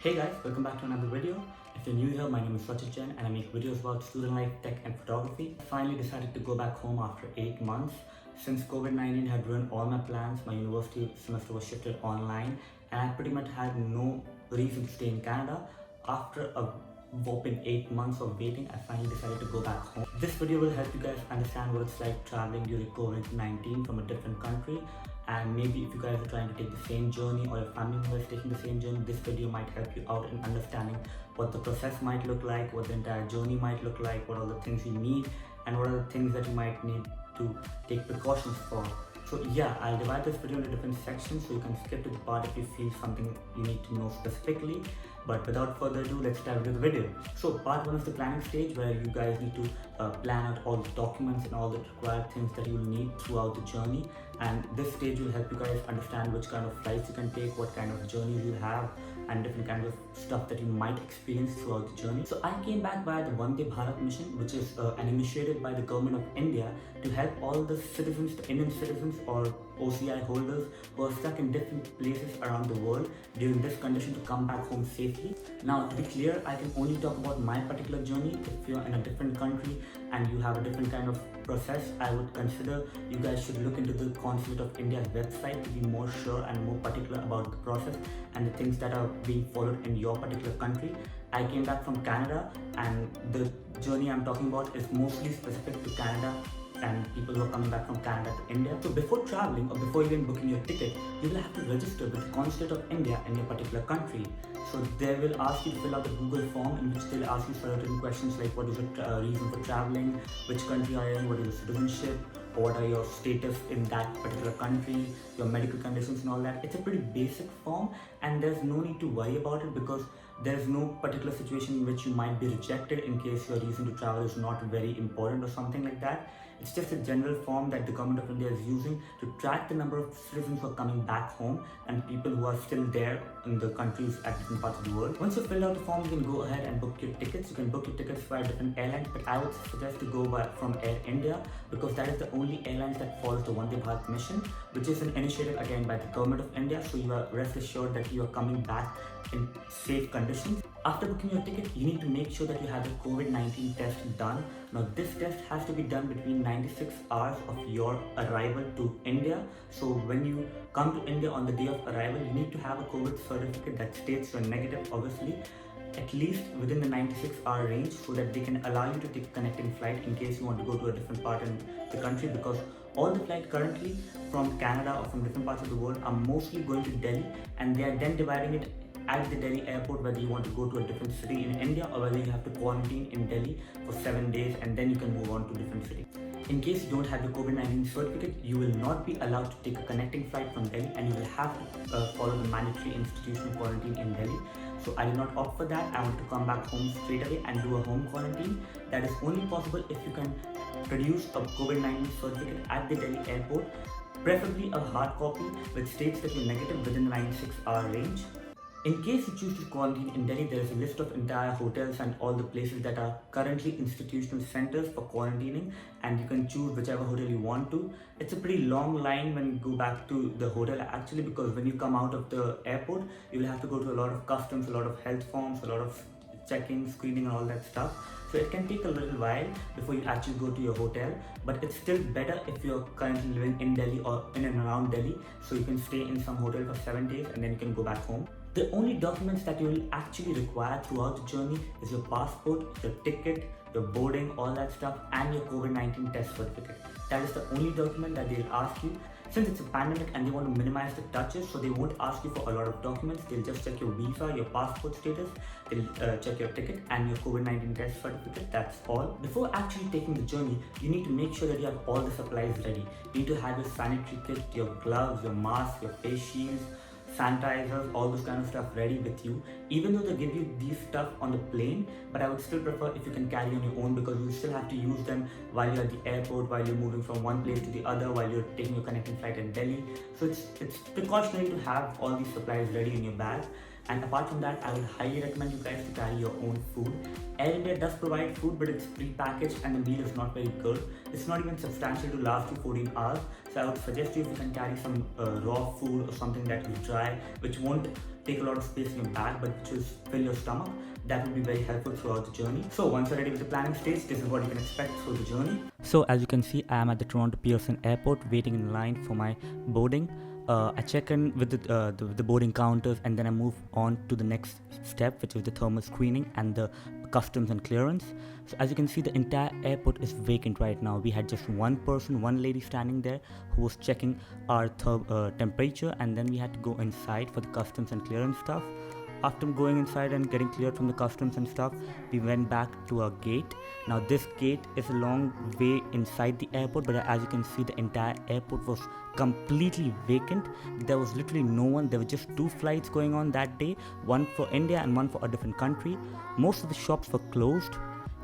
Hey guys, welcome back to another video. If you're new here, my name is Rachit Jain and I make videos about student life, tech and photography. I finally decided to go back home after 8 months. Since Covid-19 had ruined all my plans, my university semester was shifted online and I pretty much had no reason to stay in Canada. After a whopping 8 months of waiting, I finally decided to go back home. This video will help you guys understand what it's like traveling during Covid-19 from a different country. And maybe if you guys are trying to take the same journey or your family member is taking the same journey, this video might help you out in understanding what the process might look like, what the entire journey might look like, what are the things you need, and what are the things that you might need to take precautions for. So yeah, I'll divide this video into different sections so you can skip to the part if you feel something you need to know specifically. But without further ado, let's dive into the video. So part 1 is the planning stage, where you guys need to plan out all the documents and all the required things that you'll need throughout the journey. And this stage will help you guys understand which kind of flights you can take, what kind of journeys you'll have, and different kinds of stuff that you might experience throughout the journey. So I came back via the Vande Bharat mission, which is an initiative by the government of India to help all the citizens, the Indian citizens or OCI holders who are stuck in different places around the world during this condition to come back home safely. Now, to be clear, I can only talk about my particular journey. If you're in a different country and you have a different kind of process, I would consider you guys should look into the Consulate of India's website to be more sure and more particular about the process and the things that are being followed in your particular country. I came back from Canada and the journey I'm talking about is mostly specific to Canada and people who are coming back from Canada to India. So before traveling or before even booking your ticket, you will have to register with the Consulate of India in your particular country. So they will ask you to fill out a Google form in which they'll ask you certain questions like what is your reason for traveling, which country are you in, what is your citizenship, or what are your status in that particular country, your medical conditions and all that. It's a pretty basic form and there's no need to worry about it because there's no particular situation in which you might be rejected in case your reason to travel is not very important or something like that. It's just a general form that the government of India is using to track the number of citizens who are coming back home and people who are still there in the countries at different parts of the world. Once you fill out the form, you can go ahead and book your tickets. You can book your tickets via different airlines, but I would suggest to go from Air India because that is the only airlines that follows the Vande Bharat mission, which is an initiative again by the government of India. So you are rest assured that you are coming back in safe conditions. After booking your ticket, you need to make sure that you have the COVID-19 test done. Now this test has to be done between 96 hours of your arrival to India. So when you come to India on the day of arrival, you need to have a COVID certificate that states you're negative, obviously, at least within the 96-hour range so that they can allow you to take a connecting flight in case you want to go to a different part in the country, because all the flights currently from Canada or from different parts of the world are mostly going to Delhi and they are then dividing it at the Delhi airport whether you want to go to a different city in India or whether you have to quarantine in Delhi for 7 days and then you can move on to different city. In case you don't have your COVID-19 certificate, you will not be allowed to take a connecting flight from Delhi and you will have to follow the mandatory institutional quarantine in Delhi. So I did not opt for that. I want to come back home straight away and do a home quarantine. That is only possible if you can produce a COVID-19 certificate at the Delhi airport, preferably a hard copy which states that you're negative within the 96-hour range. In case you choose to quarantine in Delhi, there is a list of entire hotels and all the places that are currently institutional centers for quarantining, and you can choose whichever hotel you want to. It's a pretty long line when you go back to the hotel actually, because when you come out of the airport, you will have to go to a lot of customs, a lot of health forms, a lot of checking, screening and all that stuff. So it can take a little while before you actually go to your hotel, but it's still better if you're currently living in Delhi or in and around Delhi, so you can stay in some hotel for 7 days and then you can go back home. The only documents that you will actually require throughout the journey is your passport, your ticket, your boarding, all that stuff, and your COVID-19 test certificate. That is the only document that they'll ask you. Since it's a pandemic and they want to minimize the touches, so they won't ask you for a lot of documents. They'll just check your visa, your passport status, they'll check your ticket and your COVID-19 test certificate. That's all. Before actually taking the journey, you need to make sure that you have all the supplies ready. You need to have your sanitary kit, your gloves, your mask, your face shields, sanitizers, all those kind of stuff ready with you, even though they give you these stuff on the plane. But I would still prefer if you can carry on your own, because you still have to use them while you're at the airport, while you're moving from one place to the other, while you're taking your connecting flight in Delhi. So it's precautionary to have all these supplies ready in your bag. And apart from that, I would highly recommend you guys to carry your own food. Air India does provide food, but it's pre-packaged and the meal is not very good. It's not even substantial to last you 14 hours. So I would suggest you if you can carry some raw food or something that is dry, which won't take a lot of space in your bag, but which will fill your stomach. That will be very helpful throughout the journey. So once you're ready with the planning stage, this is what you can expect through the journey. So as you can see, I am at the Toronto Pearson Airport waiting in line for my boarding. I check in with the boarding counters, and then I move on to the next step, which is the thermal screening and the customs and clearance. So as you can see, the entire airport is vacant right now. We had just one person, one lady standing there who was checking our temperature, and then we had to go inside for the customs and clearance stuff. After going inside and getting cleared from the customs and stuff, we went back to our gate. Now this gate is a long way inside the airport, but as you can see, the entire airport was completely vacant. There was literally no one. There were just 2 flights going on that day, one for India and one for a different country. Most of the shops were closed.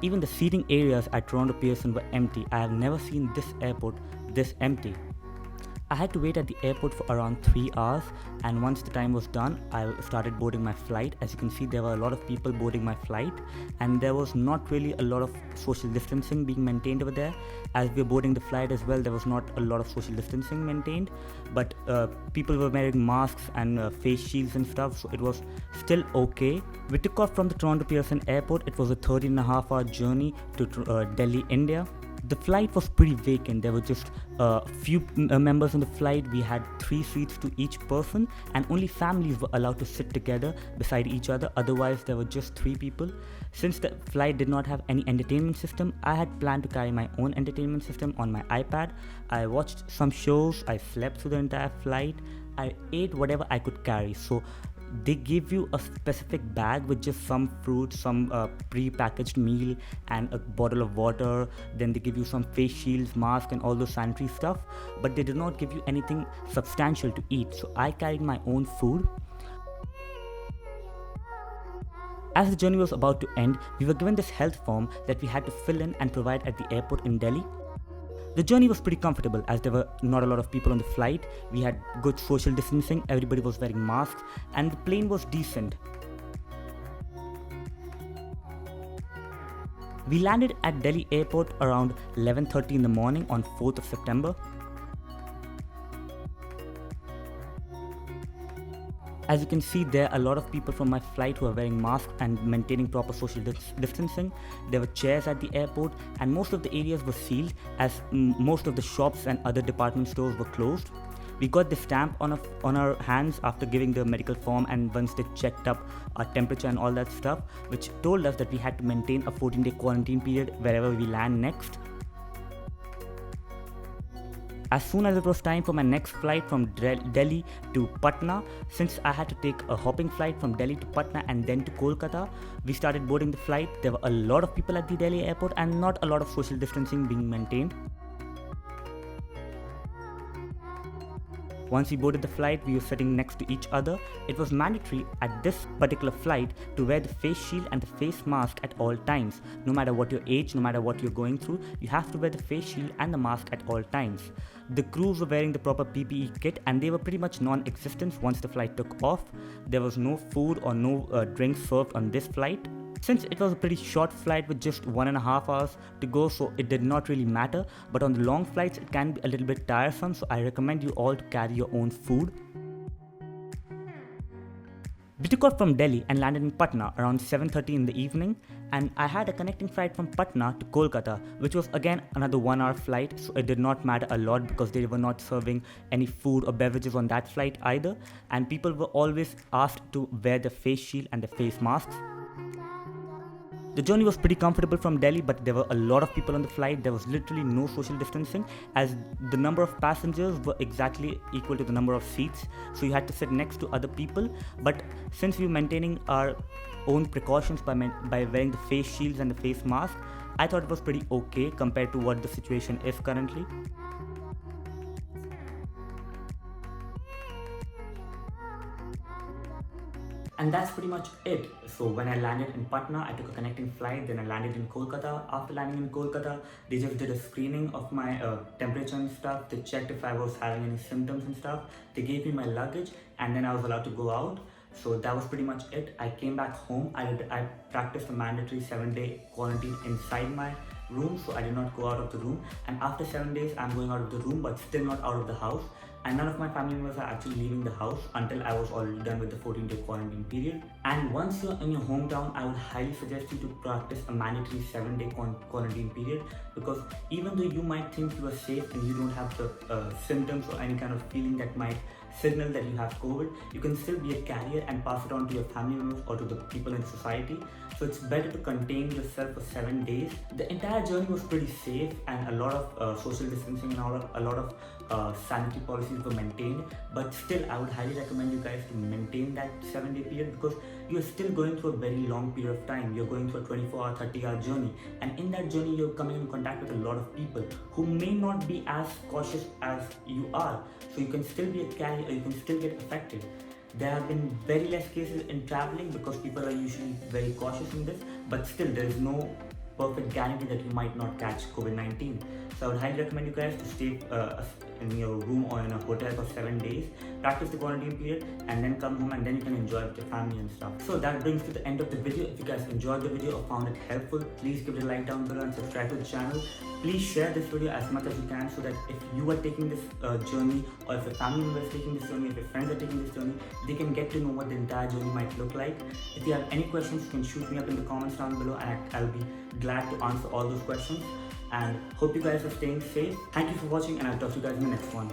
Even the seating areas at Toronto Pearson were empty. I have never seen this airport this empty. I had to wait at the airport for around 3 hours, and once the time was done, I started boarding my flight. As you can see, there were a lot of people boarding my flight, and there was not really a lot of social distancing being maintained over there. As we were boarding the flight as well, there was not a lot of social distancing maintained, but people were wearing masks and face shields and stuff, so it was still okay. We took off from the Toronto Pearson Airport. It was a 13.5-hour journey to Delhi, India. The flight was pretty vacant. There were just a few members on the flight. We had 3 seats to each person, and only families were allowed to sit together beside each other. Otherwise, there were just 3 people. Since the flight did not have any entertainment system, I had planned to carry my own entertainment system on my iPad. I watched some shows. I slept through the entire flight. I ate whatever I could carry. So they give you a specific bag with just some fruit, some pre-packaged meal, and a bottle of water. Then they give you some face shields, mask, and all those sanitary stuff, but they did not give you anything substantial to eat. So I carried my own food. As the journey was about to end, we were given this health form that we had to fill in and provide at the airport in Delhi. The journey was pretty comfortable as there were not a lot of people on the flight. We had good social distancing, everybody was wearing masks, and the plane was decent. We landed at Delhi airport around 11:30 in the morning on 4th of September. As you can see, there are a lot of people from my flight who are wearing masks and maintaining proper social distancing. There were chairs at the airport, and most of the areas were sealed as most of the shops and other department stores were closed. We got the stamp on our hands after giving the medical form, and once they checked up our temperature and all that stuff, which told us that we had to maintain a 14-day quarantine period wherever we land next. As soon as it was time for my next flight from Delhi to Patna, since I had to take a hopping flight from Delhi to Patna and then to Kolkata, we started boarding the flight. There were a lot of people at the Delhi airport and not a lot of social distancing being maintained. Once we boarded the flight, we were sitting next to each other. It was mandatory at this particular flight to wear the face shield and the face mask at all times. No matter what your age, no matter what you're going through, you have to wear the face shield and the mask at all times. The crews were wearing the proper PPE kit, and they were pretty much non-existent once the flight took off. There was no food or no drinks served on this flight. Since it was a pretty short flight with just 1.5 hours to go, so it did not really matter, but on the long flights it can be a little bit tiresome, so I recommend you all to carry your own food. We took off from Delhi and landed in Patna around 7:30 in the evening, and I had a connecting flight from Patna to Kolkata, which was again another 1-hour flight, so it did not matter a lot because they were not serving any food or beverages on that flight either, and people were always asked to wear the face shield and the face masks. The journey was pretty comfortable from Delhi, but there were a lot of people on the flight. There was literally no social distancing as the number of passengers were exactly equal to the number of seats. So you had to sit next to other people. But since we were maintaining our own precautions by wearing the face shields and the face mask, I thought it was pretty okay compared to what the situation is currently. And that's pretty much it. So when I landed in Patna, I took a connecting flight, then I landed in Kolkata. After landing in Kolkata, they just did a screening of my temperature and stuff. They checked if I was having any symptoms and stuff. They gave me my luggage, and then I was allowed to go out. So that was pretty much it. I came back home. I practiced a mandatory 7-day quarantine inside my room, so I did not go out of the room. And after 7 days, I'm going out of the room, but still not out of the house. And none of my family members are actually leaving the house until I was already done with the 14-day quarantine period. And once you're in your hometown, I would highly suggest you to practice a mandatory 7-day quarantine period, because even though you might think you are safe and you don't have the symptoms or any kind of feeling that might signal that you have COVID, you can still be a carrier and pass it on to your family members or to the people in society. So it's better to contain yourself for 7 days. The entire journey was pretty safe, and a lot of social distancing and a lot of sanitary policies were maintained. But still, I would highly recommend you guys to maintain that 7-day period, because you're still going through a very long period of time. You're going through a 24-hour, 30-hour journey, and in that journey, you're coming in contact with a lot of people who may not be as cautious as you are. So you can still be a carrier, or you can still get affected. There have been very less cases in traveling because people are usually very cautious in this, but still there is no perfect guarantee that you might not catch COVID-19. So I would highly recommend you guys to stay in your room or in a hotel for 7 days, practice the quarantine period, and then come home, and then you can enjoy with your family and stuff. So that brings to the end of the video. If you guys enjoyed the video or found it helpful, please give it a like down below and subscribe to the channel. Please share this video as much as you can, so that if you are taking this journey, or if your family member is taking this journey, if your friends are taking this journey, they can get to know what the entire journey might look like. If you have any questions, you can shoot me up in the comments down below, and I'll be glad to answer all those questions. And hope you guys are staying safe. Thank you for watching, and I'll talk to you guys in the next one.